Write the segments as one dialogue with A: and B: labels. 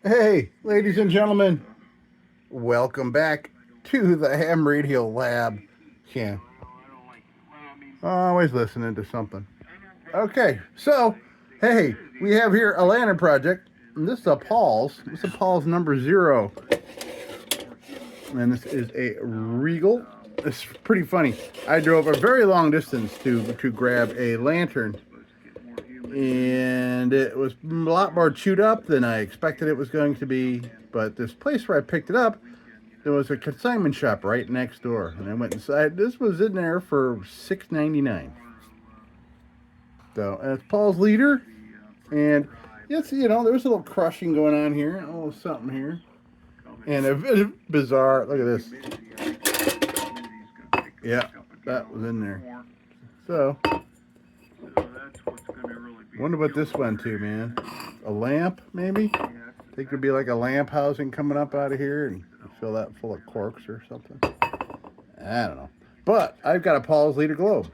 A: Hey, ladies and gentlemen, welcome back to the Ham Radio Lab. Yeah, always listening to something. Okay, so, hey, we have here a lantern project. And this is a Paul's. This is a Paul's number 0. And this is a Regal. It's pretty funny. I drove a very long distance to grab a lantern, and it was a lot more chewed up than I expected it was going to be. But this place where I picked it up, there was a consignment shop right next door, and I went inside. This was in there for $6.99. So, and it's Paul's leader, and it's, there's a little crushing going on here, a little something here, and a bizarre. Look at this. Yeah, that was in there. So, wonder what this went to, man. A lamp, maybe? Think there'd be like a lamp housing coming up out of here, and fill that full of corks or something. I don't know. But I've got a Paul's Leader globe.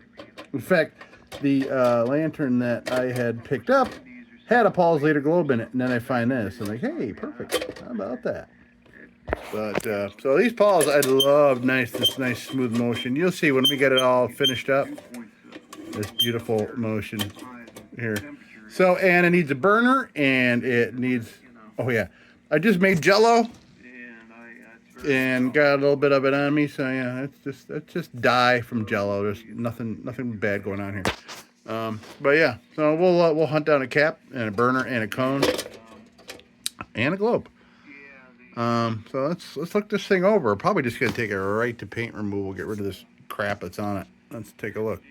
A: In fact, the lantern that I had picked up had a Paul's Leader globe in it, and then I find this. I'm like, hey, perfect. How about that? But so these Pauls, I love this nice smooth motion. You'll see when we get it all finished up, this beautiful motion here. So, and it needs a burner, and it needs, oh yeah, I just made Jello and got a little bit of it on me. So yeah, that's just dye from Jello. There's nothing bad going on here. But yeah, so we'll hunt down a cap and a burner and a cone and a globe. So let's look this thing over. Probably just gonna take it right to paint removal. Get rid of this crap that's on it. Let's take a look.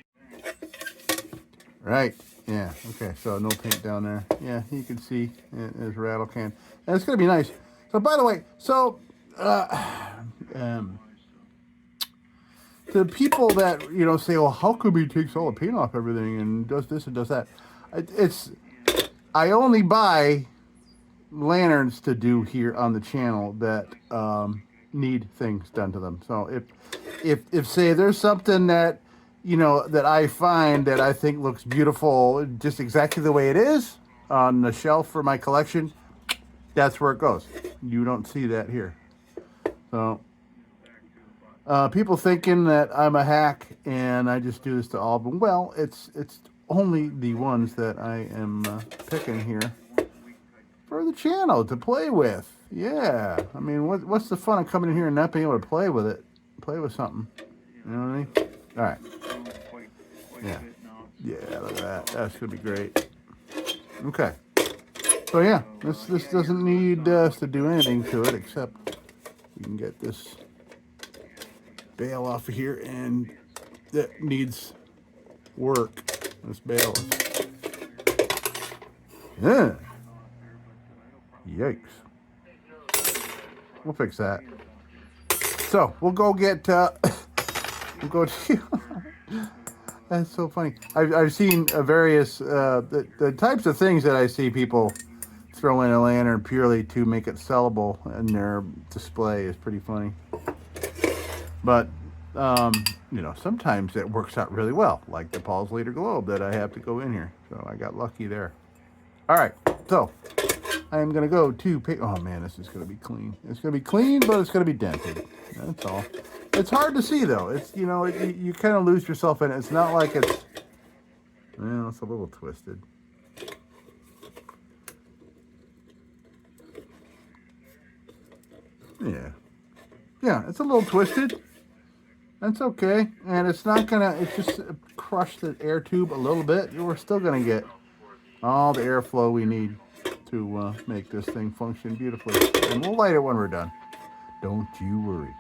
A: Right. Yeah. Okay. So no paint down there. Yeah, you can see there's rattle can, and it's gonna be nice. So by the way, so the people that say, well, how come he takes all the paint off everything and does this and does that? I only buy lanterns to do here on the channel that need things done to them. So if say there's something that that I find that I think looks beautiful just exactly the way it is on the shelf for my collection, that's where it goes. You don't see that here. So people thinking that I'm a hack and I just do this to all of them. Well, it's only the ones that I am picking here for the channel to play with. Yeah, I mean, what's the fun of coming in here and not being able to play with it? Play with something. You know what I mean? All right. Yeah. Yeah, look at that. That's gonna be great. Okay. So yeah, this doesn't need us to do anything to it except we can get this bail off of here, and that needs work. This bail is. Yeah. Yikes. We'll fix that. So we'll go get. We'll go to. That's so funny. I've seen various the types of things that I see people throw in a lantern purely to make it sellable in their display is pretty funny. But sometimes it works out really well, like the Paul's Leader globe that I have to go in here. So I got lucky there. All right, so I am gonna go to pay. Oh man, this is gonna be clean. It's gonna be clean, but it's gonna be dented. That's all. It's hard to see though. It's you kind of lose yourself in it. It's not like it's. Well, it's a little twisted. Yeah, it's a little twisted. That's okay, and it's not gonna. It's just crush the air tube a little bit. We're still gonna get all the airflow we need to make this thing function beautifully. And we'll light it when we're done. Don't you worry.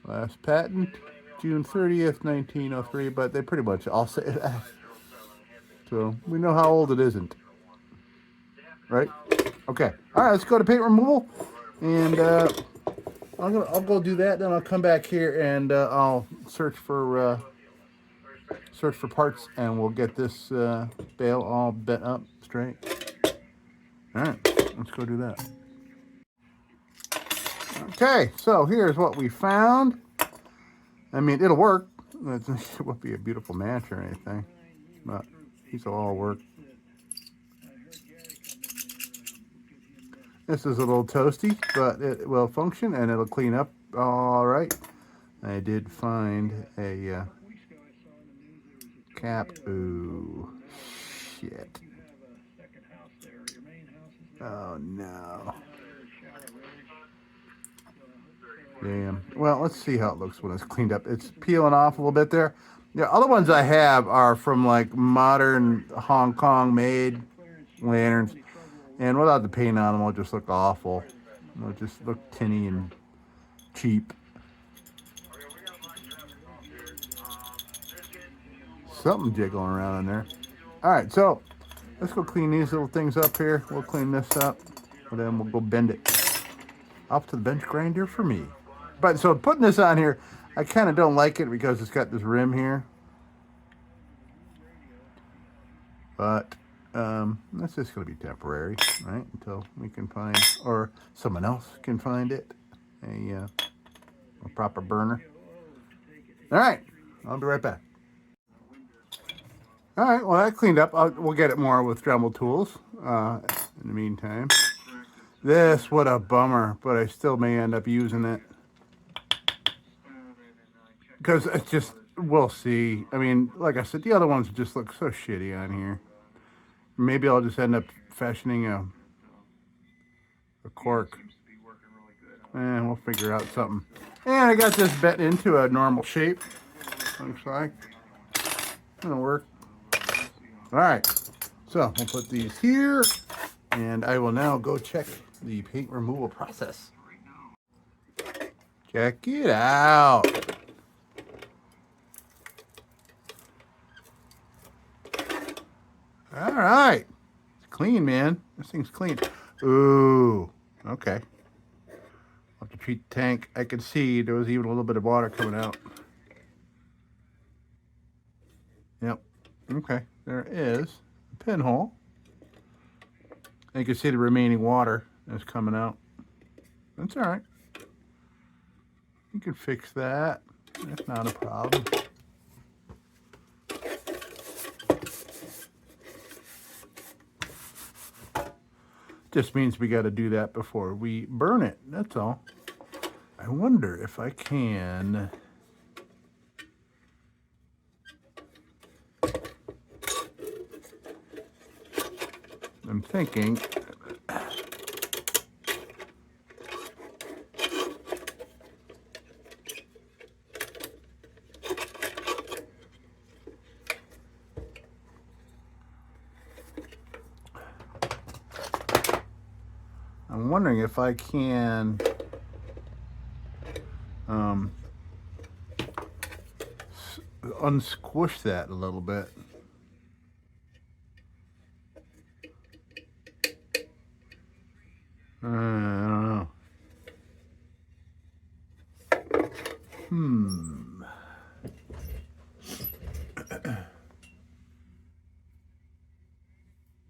A: Last patent, June 30th, 1903, but they pretty much all say that. So we know how old it isn't. Right? Okay. All right, let's go to paint removal. And I'll go do that, then I'll come back here and I'll search for parts, and we'll get this bale all bent up straight. All right, let's go do that. Okay, so here's what we found. I mean, it'll work. It won't be a beautiful match or anything, but these will all work. This is a little toasty, but it will function and it'll clean up all right. I did find a cap. Ooh, shit. Oh no. Damn. Well, let's see how it looks when it's cleaned up. It's peeling off a little bit there. The other ones I have are from like modern Hong Kong made lanterns. And without the paint on them, it'll just look awful. It'll just look tinny and cheap. Something jiggling around in there. All right, so let's go clean these little things up here. We'll clean this up, and then we'll go bend it off to the bench grinder for me. But so putting this on here, I kind of don't like it because it's got this rim here. But that's just going to be temporary, right? Until we can find, or someone else can find it, a proper burner. All right, I'll be right back. All right, well, that cleaned up. We'll get it more with Dremel tools in the meantime. This, what a bummer, but I still may end up using it. Because it's just, we'll see. I mean, like I said, the other ones just look so shitty on here. Maybe I'll just end up fashioning a cork. And we'll figure out something. And I got this bent into a normal shape. Looks like. It'll work. Alright. So we'll put these here. And I will now go check the paint removal process. Check it out. Alright. It's clean, man. This thing's clean. Ooh. Okay. I'll have to treat the tank. I could see there was even a little bit of water coming out. Yep. Okay. There is a pinhole. And you can see the remaining water is coming out. That's all right. You can fix that. That's not a problem. Just means we got to do that before we burn it. That's all. I wonder if I can. I'm thinking. I'm wondering if I can unsquish that a little bit. I don't know.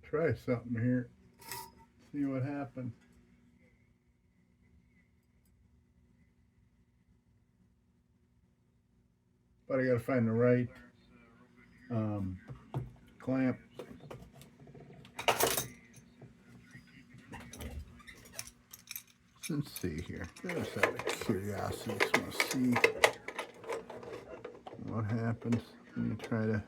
A: Try something here. See what happens. But I gotta find the right clamp. Let's see here. Just out of curiosity, just want to see what happens when you try to.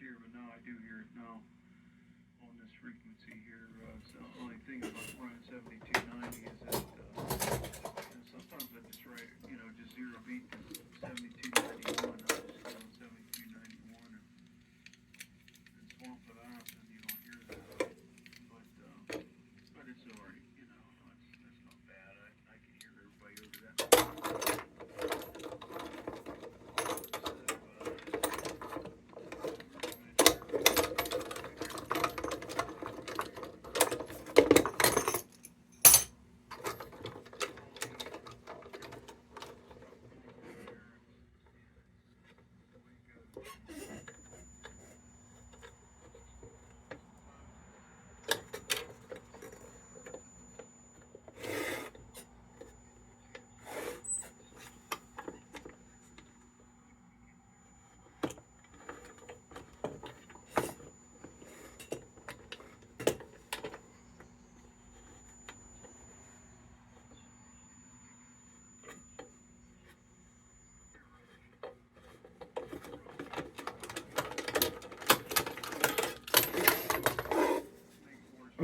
B: Here, but now I do hear it now.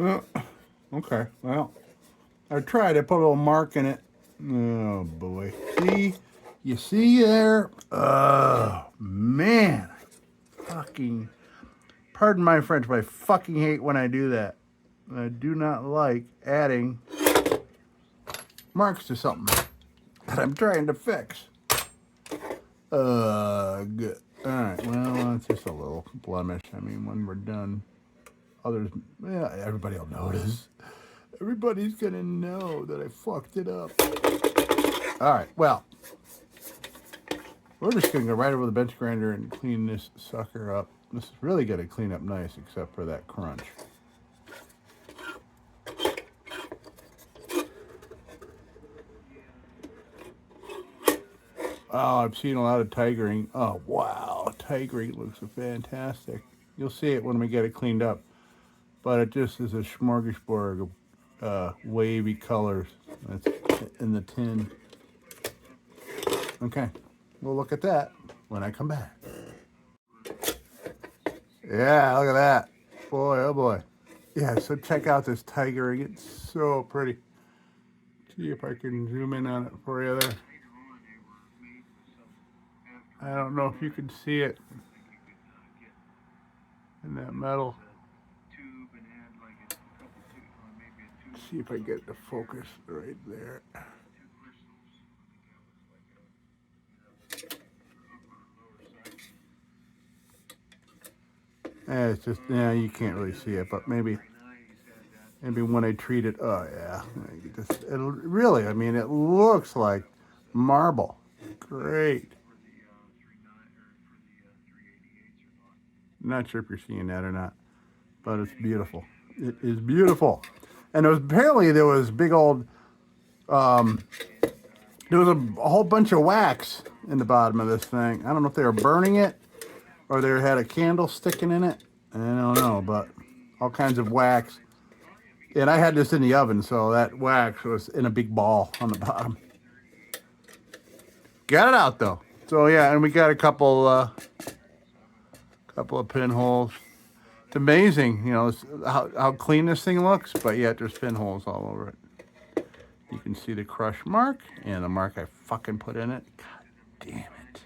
A: Okay, well, I tried. I put a little mark in it. Oh boy. See? You see there? Oh man. Fucking pardon my French, but I fucking hate when I do that. I do not like adding marks to something that I'm trying to fix. Good. Alright, well, it's just a little blemish. I mean, when we're done, others, yeah, everybody will notice. Everybody's gonna know that I fucked it up. Alright, well, we're just gonna go right over the bench grinder and clean this sucker up. This is really gonna clean up nice, except for that crunch. Oh, I've seen a lot of tigering. Oh, wow. Tigering looks fantastic. You'll see it when we get it cleaned up. But it just is a smorgasbord of wavy colors. That's in the tin. Okay. We'll look at that when I come back. Yeah, look at that. Boy, oh boy. Yeah, so check out this tigering. It's so pretty. See if I can zoom in on it for you there. I don't know if you can see it in that metal. See if I get the focus right there. It's just, yeah, you can't really see it, but maybe when I treat it, oh yeah, it really, I mean, it looks like marble. Great. Not sure if you're seeing that or not, but it's beautiful. It is beautiful. And there was big old, there was a whole bunch of wax in the bottom of this thing. I don't know if they were burning it or they had a candle sticking in it. I don't know, but all kinds of wax. And I had this in the oven, so that wax was in a big ball on the bottom. Got it out though. So yeah, and we got a couple of pinholes. It's amazing, you know, how clean this thing looks, but yet there's pinholes all over it. You can see the crush mark and the mark I fucking put in it. God damn it.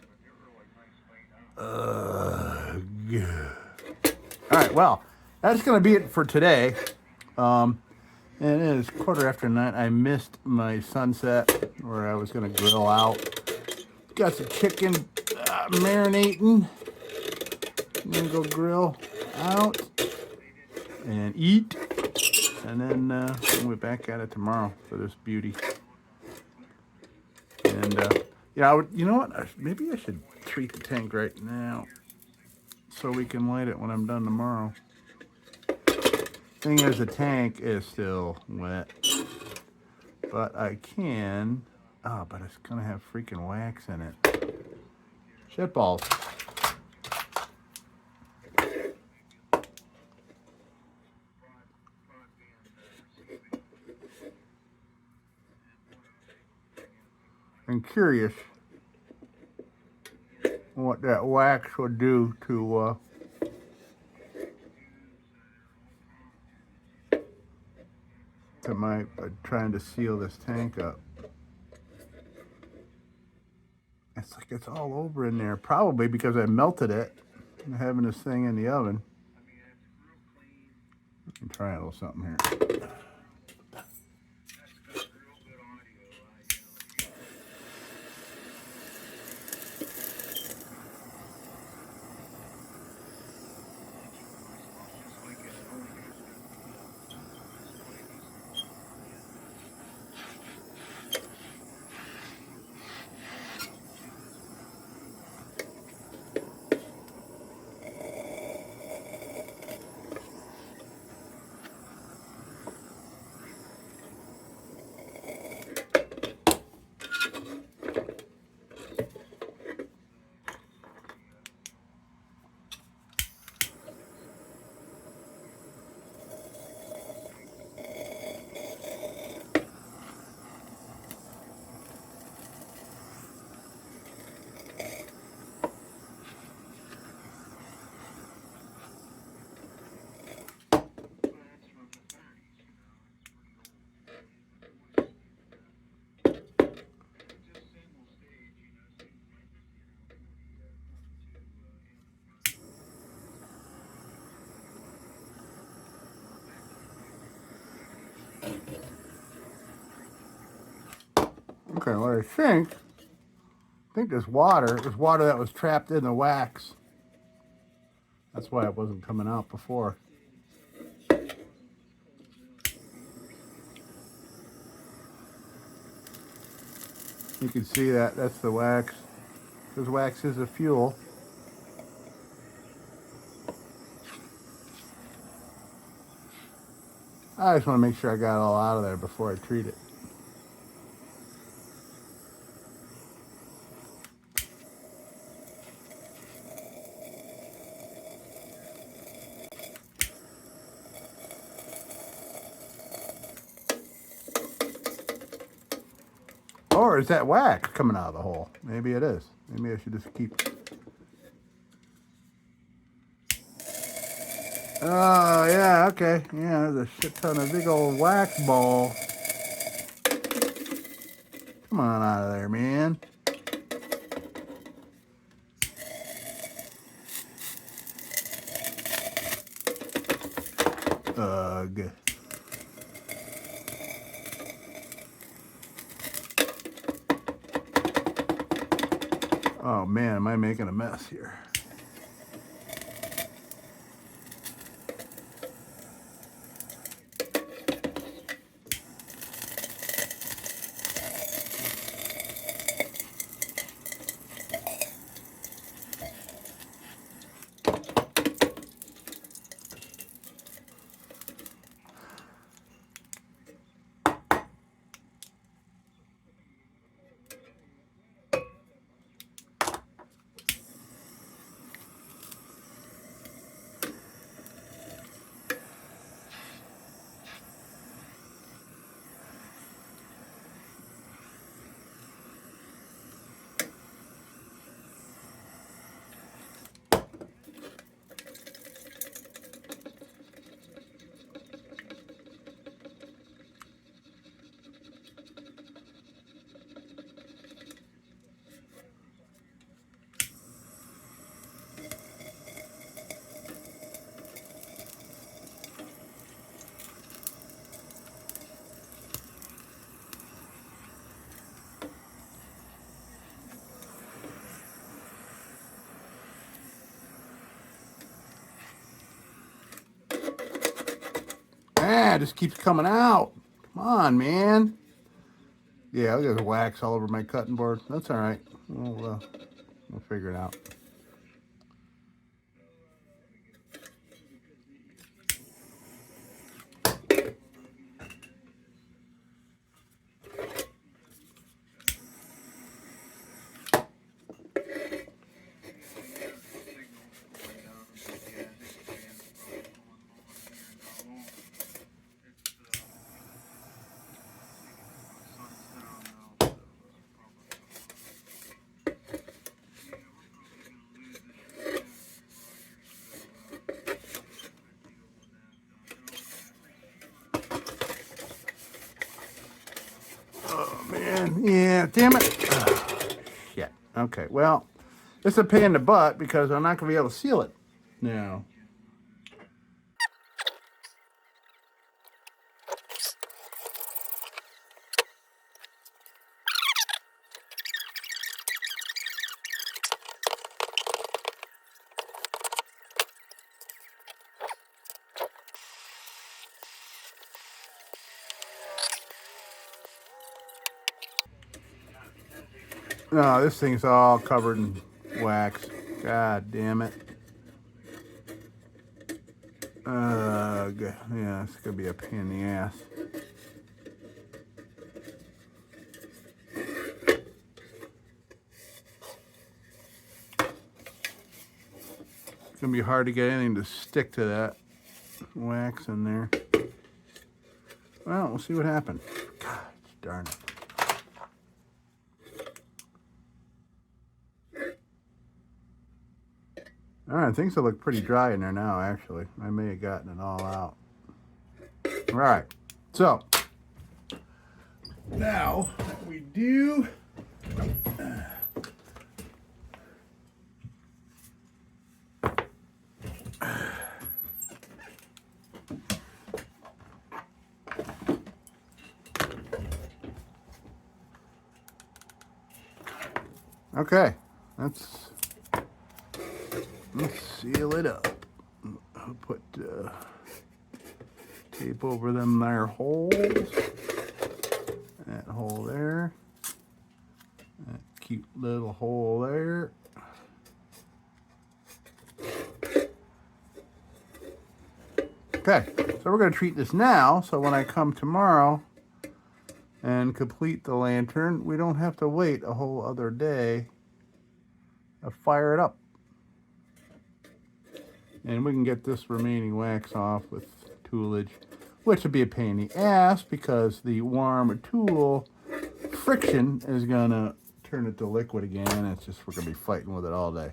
A: All right, well, that's going to be it for today. And it is 9:15. I missed my sunset where I was going to grill out. Got some chicken marinating. I'm going to go grill out and eat. And then we'll be back at it tomorrow for this beauty. And yeah, you know what? Maybe I should treat the tank right now so we can light it when I'm done tomorrow. Thing is, the tank is still wet, but I can. Oh, but it's gonna have freaking wax in it. Shitballs. I'm curious what that wax would do to my trying to seal this tank up. It's like it's all over in there, probably because I melted it. I'm having this thing in the oven. I can try a little something here. Okay, well, I think there's water. There's water that was trapped in the wax. That's why it wasn't coming out before. You can see that. That's the wax. Because wax is a fuel. I just want to make sure I got it all out of there before I treat it. Or is that wax coming out of the hole? Maybe it is. Maybe I should just keep... Oh, yeah, okay. Yeah, there's a shit ton of big old wax ball. Come on out of there, man. Ugh. Oh, man, am I making a mess here? Ah, it just keeps coming out. Come on, man. Yeah, there's wax all over my cutting board. That's all right. We'll figure it out. Oh, man. Yeah, damn it. Oh, shit. Okay, well, it's a pain in the butt because I'm not going to be able to seal it now. No, this thing's all covered in wax. God damn it. Yeah, it's gonna be a pain in the ass. It's gonna be hard to get anything to stick to that wax in there. Well, we'll see what happens. God darn it. All right, things look pretty dry in there now, actually. I may have gotten it all out. All right, so now what we do, Okay, let's seal it up. I'll put tape over them there holes. That hole there. That cute little hole there. Okay, so we're going to treat this now, so when I come tomorrow and complete the lantern, we don't have to wait a whole other day to fire it up. And we can get this remaining wax off with toolage, which would be a pain in the ass because the warm tool friction is going to turn it to liquid again. It's just, we're going to be fighting with it all day.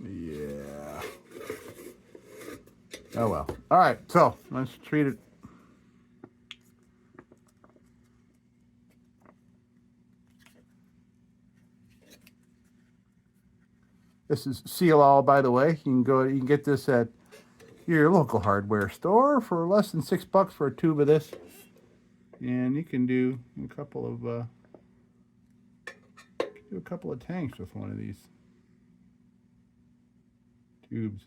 A: Yeah. Oh well. All right, so let's treat it. This is Seal All, by the way. You can get this at your local hardware store for less than $6 for a tube of this, and you can do a couple of tanks with one of these tubes.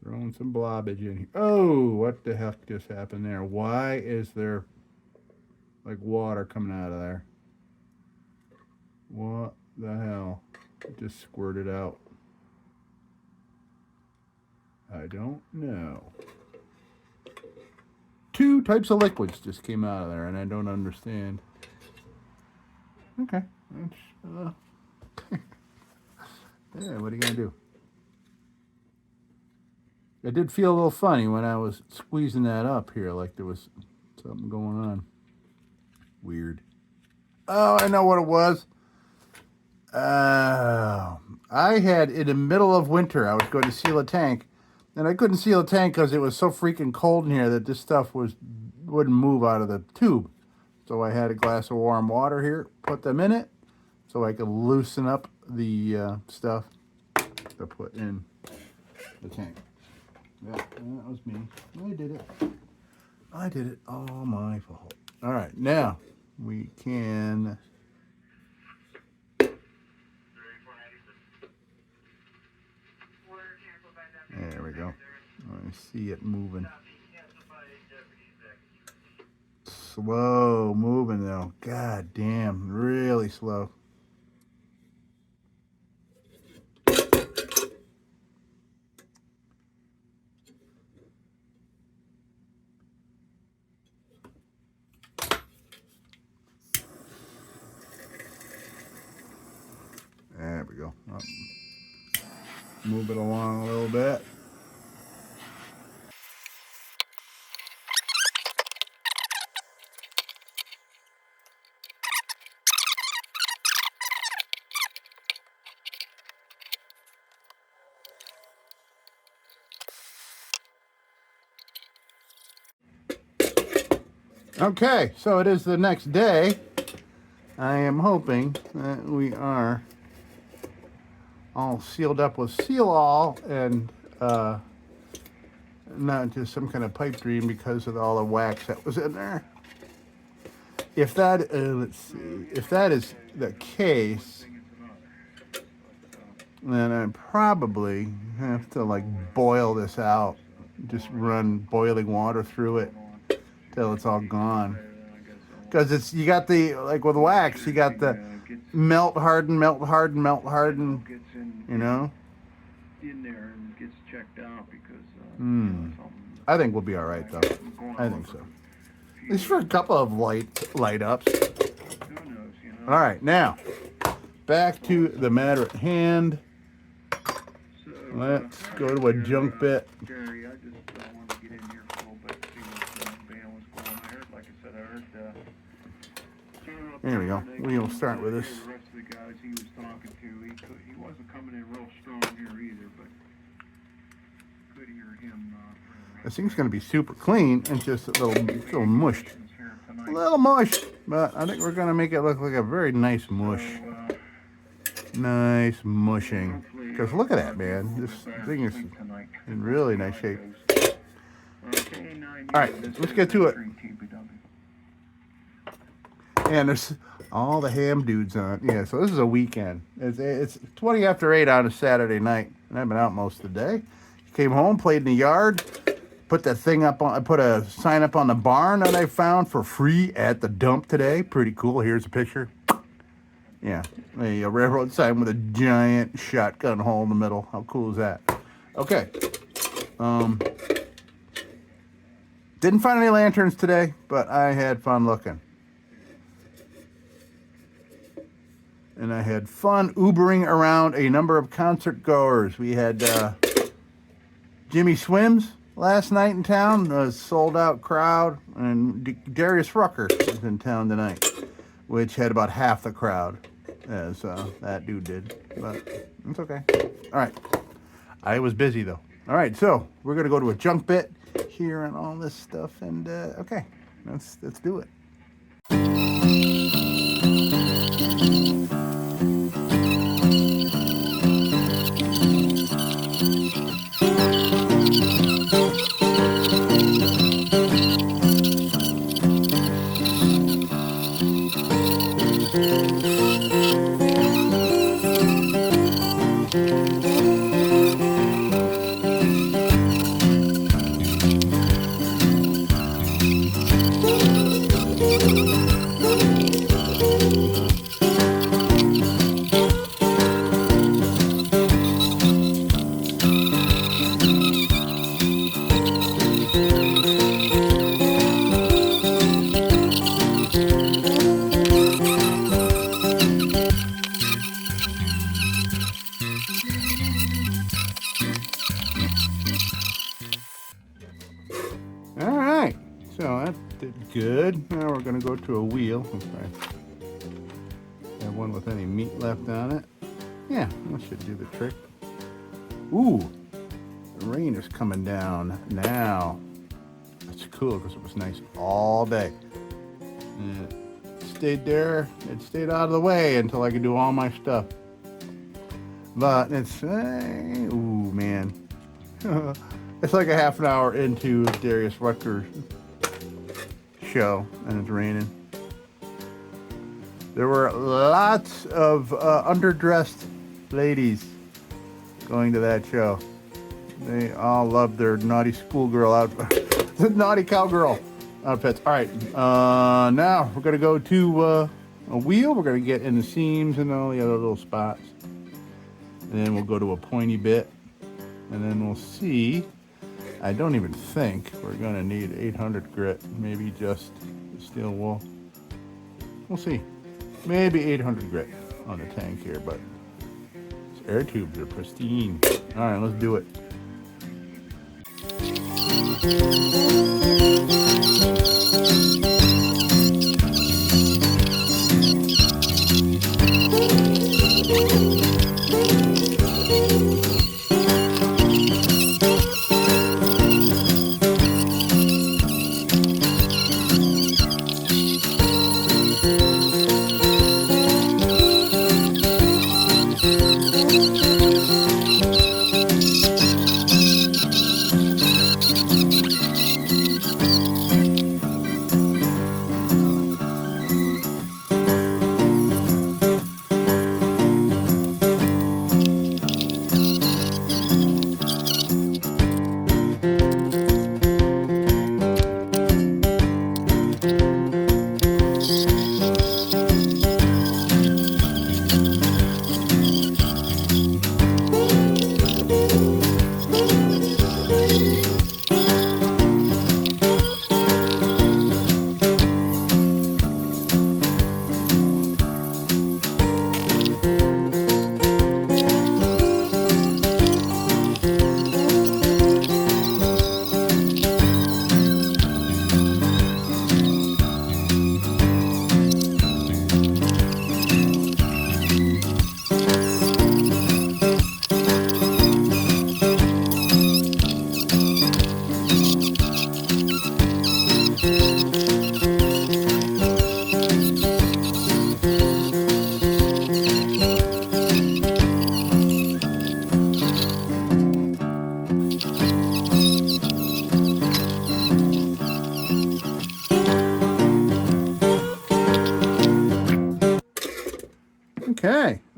A: Throwing some blobbage in here. Oh, what the heck just happened there? Why is there like water coming out of there? What the hell? It just squirted out. I don't know. 2 types of liquids just came out of there, and I don't understand. Okay. Yeah, what are you going to do? It did feel a little funny when I was squeezing that up here, like there was something going on. Weird. Oh, I know what it was. I had, in the middle of winter, I was going to seal a tank, and I couldn't seal a tank because it was so freaking cold in here that this stuff wouldn't move out of the tube. So I had a glass of warm water here, put them in it, so I could loosen up the stuff to put in the tank. Yeah, that was me. I did it. I did it. All my fault. All right, now we can. There we go. I see it moving. Slow moving though. God damn, really slow. There we go. Move it along a little bit. Okay, so it is the next day. I am hoping that we are all sealed up with Seal All and not just some kind of pipe dream because of all the wax that was in there. If that, let's see, if that is the case, then I probably have to like boil this out, just run boiling water through it till it's all gone. Because it's, you got the, like with wax, you got the melt harden, melt harden, melt harden, you know?
B: In there and gets checked out because
A: I think we'll be all right though. I think so. At least for a couple of light ups.
B: who knows, you know.
A: All right, now back to the matter at hand.
B: So,
A: Let's go to a junk bit.
B: Jerry, I just wanted to get in here for a little bit, see what band was going. I heard, like I said,
A: There we go. We'll start with this.
B: The rest of the guys he was talking to, he wasn't coming in real strong here either, but could hear him.
A: This thing's going to be super clean and just a little mushed. A little mushed, but I think we're going to make it look like a very nice mush. Nice mushing. Because look at that, man. This thing is in really nice shape. All right, let's get to it. And there's all the ham dudes on. Yeah, so this is a weekend. It's 20 after 8 on a Saturday night, and I've been out most of the day. Came home, played in the yard, put that thing up on. I put a sign up on the barn that I found for free at the dump today. Pretty cool. Here's a picture. Yeah, a railroad sign with a giant shotgun hole in the middle. How cool is that? Okay. Didn't find any lanterns today, but I had fun looking. And I had fun Ubering around a number of concert goers. We had Jimmy Swims last night in town, a sold out crowd, and Darius Rucker is in town tonight, which had about half the crowd as that dude did, but it's okay. All right, I was busy though. All right, so we're gonna go to a junk bit here and all this stuff, and okay, let's do it. All right, so that did good. Now we're gonna go to a wheel. Have one with any meat left on it. Yeah, that should do the trick. Ooh, the rain is coming down now. That's cool because it was nice all day. And it stayed there. It stayed out of the way until I could do all my stuff. But it's, ooh, man. It's like a half an hour into Darius Rucker's show, and it's raining. There were lots of underdressed ladies going to that show. They all loved their naughty schoolgirl outfit, naughty cowgirl outfits. All right, now we're gonna go to a wheel. We're gonna get in the seams and all the other little spots, and then we'll go to a pointy bit, and then we'll see. I don't even think we're gonna need 800 grit, maybe just steel wool. We'll see. Maybe 800 grit on the tank here, but these air tubes are pristine. All right, let's do it.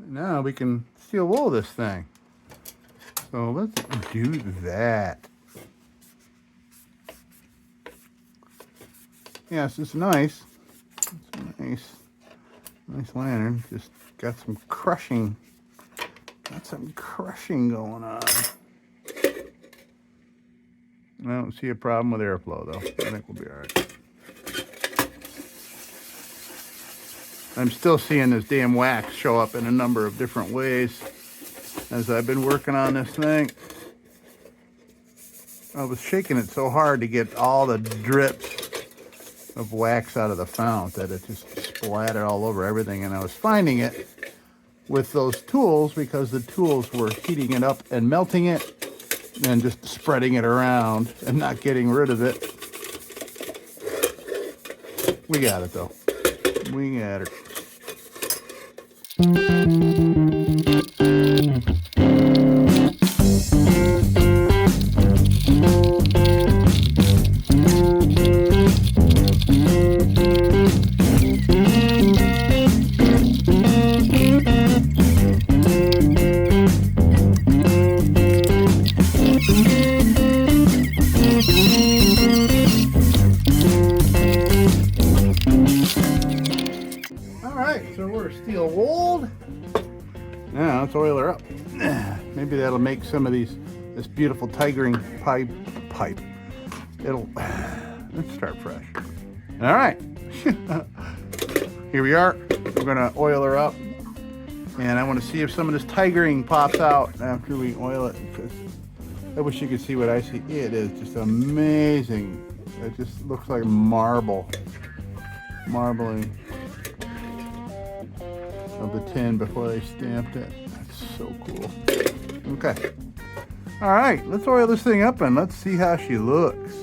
A: Now we can steel wool this thing. So let's do that. Yes, it's nice. It's a nice lantern. Just got some crushing going on. I don't see a problem with airflow though. I think we'll be all right. I'm still seeing this damn wax show up in a number of different ways as I've been working on this thing. I was shaking it so hard to get all the drips of wax out of the fount that it just splattered all over everything, and I was finding it with those tools because the tools were heating it up and melting it and just spreading it around and not getting rid of it. We got it though. We got it. So we're steel wooled. Now let's oil her up. Maybe that'll make some of this beautiful tigering pipe. Let's start fresh. All right. Here we are. We're gonna oil her up. And I want to see if some of this tigering pops out after we oil it, because I wish you could see what I see. It is just amazing. It just looks like marbling of the tin before they stamped it. That's so cool. Okay. All right, let's oil this thing up and let's see how she looks.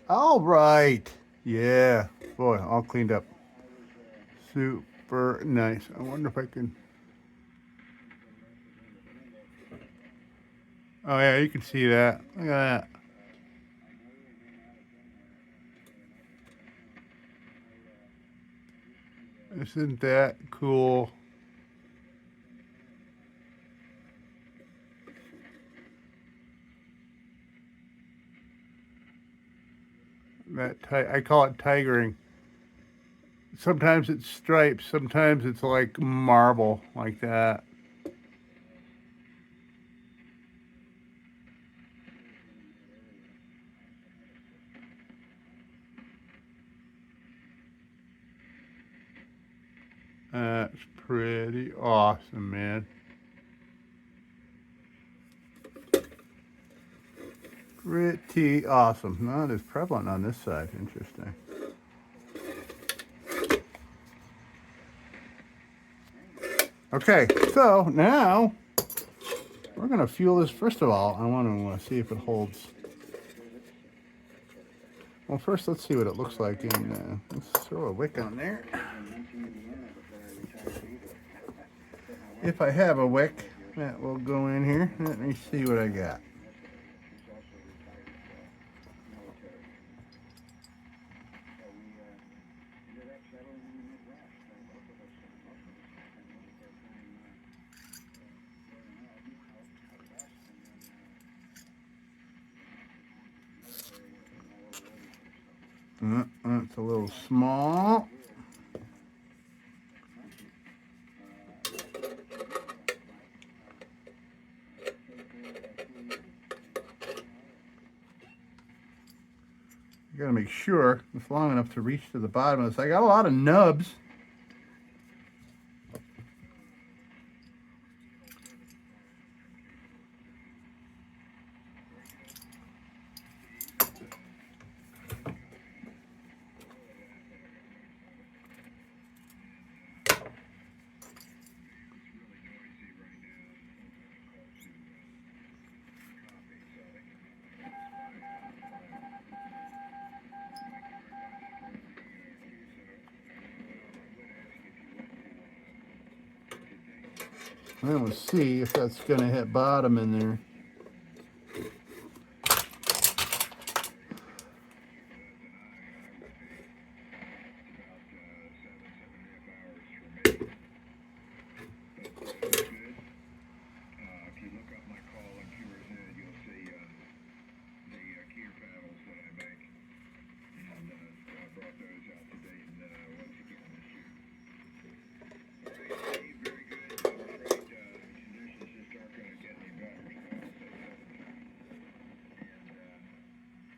A: All right. Yeah. Boy, all cleaned up. Super nice. I wonder if I can. Oh, yeah, you can see that. Look at that. Isn't that cool? I call it tigering. Sometimes it's stripes, sometimes it's like marble, like that. That's pretty awesome, man. Pretty awesome. Not as prevalent on this side. Interesting. Okay, so now we're going to fuel this. First of all, I want to see if it holds. Well, first let's see what it looks like. Let's throw a wick on there. If I have a wick, that will go in here. Let me see what I got. That's a little small. I gotta make sure it's long enough to reach to the bottom of this. I got a lot of nubs. And then we'll see if that's gonna hit bottom in there.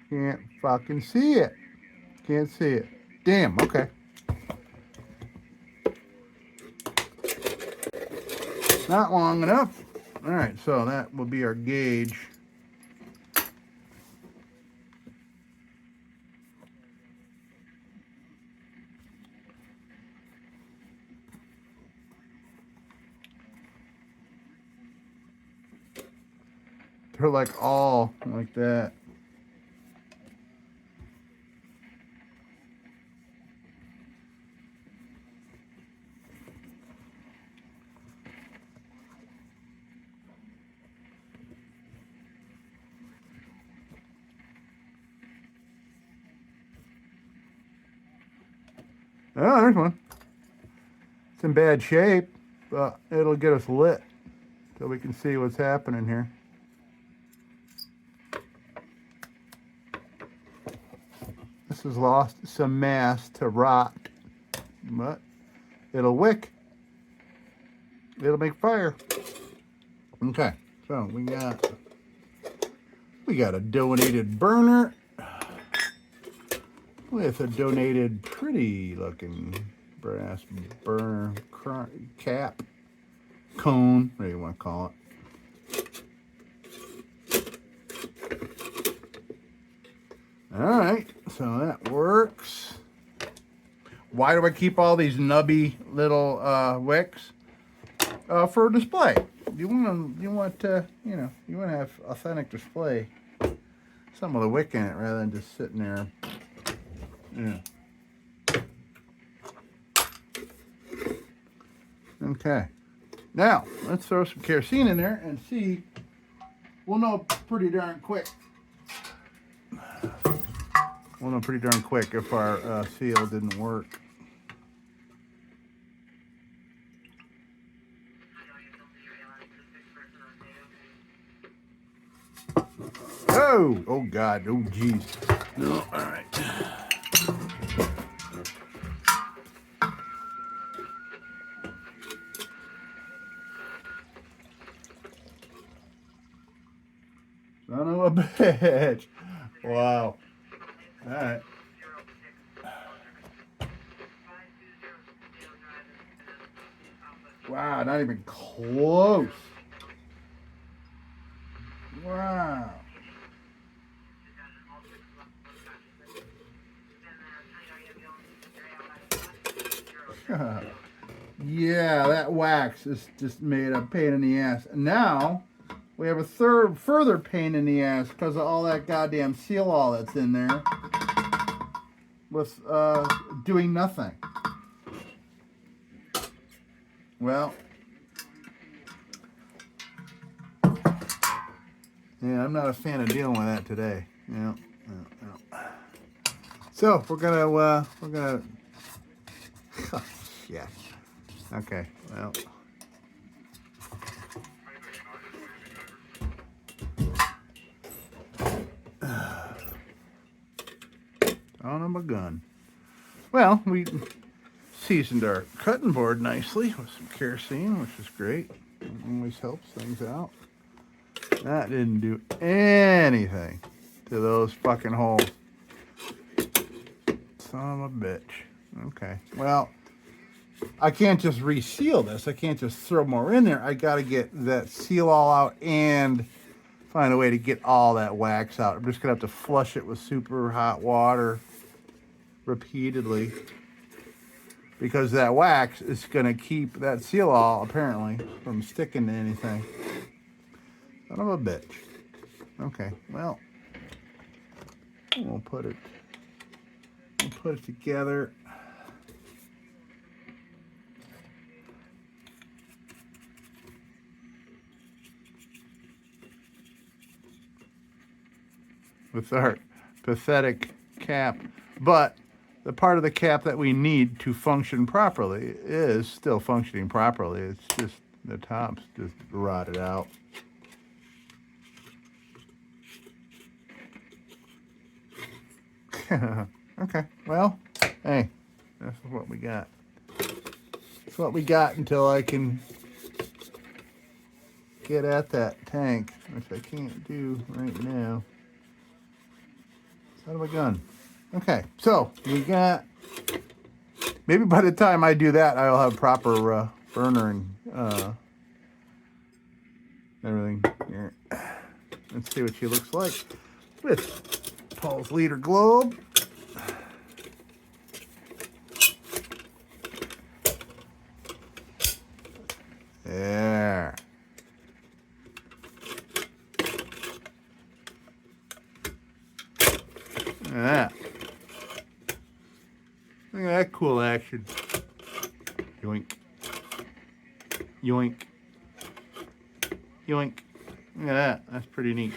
A: Can't fucking see it. Can't see it. Damn, okay. Not long enough. All right, so that will be our gauge. They're like all like that. Oh, there's one. It's in bad shape, but it'll get us lit so we can see what's happening here. This has lost some mass to rot, but it'll wick. It'll make fire. Okay, so we got a donated burner with a donated pretty looking brass burner cap, cone, whatever you want to call it. All right, so that works. Why do I keep all these nubby little wicks? For display. You want to have authentic display. Some of the wick in it rather than just sitting there. Yeah. Okay. Now, let's throw some kerosene in there and see. We'll know pretty darn quick. We'll know pretty darn quick if our seal didn't work. Oh God, oh geez. No, all right. Son of a bitch. Wow. All right. Wow, not even close. Wow. Yeah, that wax is just made a pain in the ass. And now we have a further pain in the ass because of all that goddamn seal all that's in there with doing nothing. Well, yeah, I'm not a fan of dealing with that today. Yeah. So we're gonna oh, yeah. Okay. Well. On my gun. Well, we seasoned our cutting board nicely with some kerosene, which is great. It always helps things out. That didn't do anything to those fucking holes. Son of a bitch. Okay. Well, I can't just reseal this. I can't just throw more in there. I got to get that seal all out and find a way to get all that wax out. I'm just going to have to flush it with super hot water repeatedly, because that wax is going to keep that seal all, apparently, from sticking to anything. Son of a bitch. Okay, well, we'll put it together. With our pathetic cap, but the part of the cap that we need to function properly is still functioning properly. It's just the top's just rotted out. Okay, well, hey, that's what we got. That's what we got until I can get at that tank, which I can't do right now. Son of a gun. Okay, so we got, maybe by the time I do that, I'll have proper burner and everything here. Let's see what she looks like with Paul's liter globe. There. Look at that. Look at that cool action. Yoink. Yoink. Yoink. Look at that. That's pretty neat.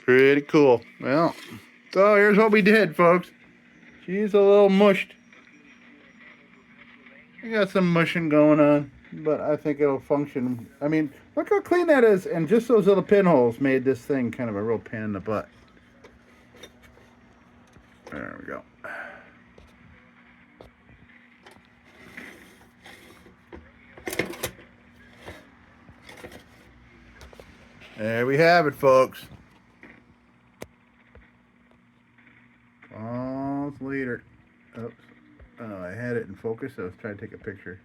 A: Pretty cool. Well, so here's what we did, folks. She's a little mushed. I got some mushing going on, but I think it'll function. I mean, look how clean that is, and just those little pinholes made this thing kind of a real pain in the butt. There we go. There we have it, folks. Paul's liter. Oops. Oh, I had it in focus. I was trying to take a picture.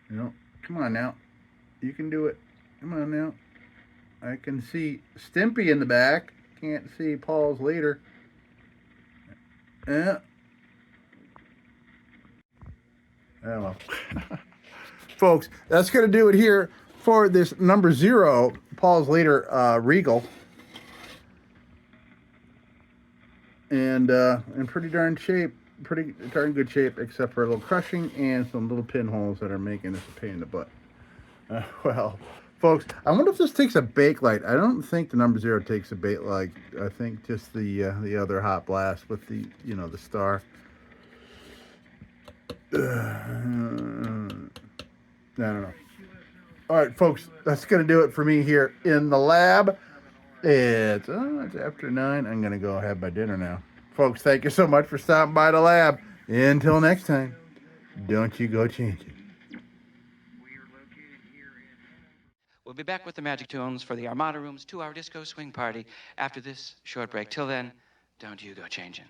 A: No, come on now. You can do it. Come on now. I can see Stimpy in the back. Can't see Paul's liter. Yeah. Oh well. Folks, that's going to do it here for this number 0 Paul's liter Regal. And in pretty darn good shape, except for a little crushing and some little pinholes that are making this a pain in the butt. Well, folks, I wonder if this takes a bake light. I don't think the number 0 takes a bake light. I think just the other hot blast with the the star. I don't know. All right, folks, that's gonna do it for me here in the lab. It's after 9. I'm going to go have my dinner now. Folks, thank you so much for stopping by the lab. Until next time, don't you go changing.
C: We'll be back with the Magic Tunes for the Armada Room's 2-hour disco swing party after this short break. Till then, don't you go changing.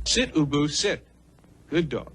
D: Sit, Ubu, sit. Good dog.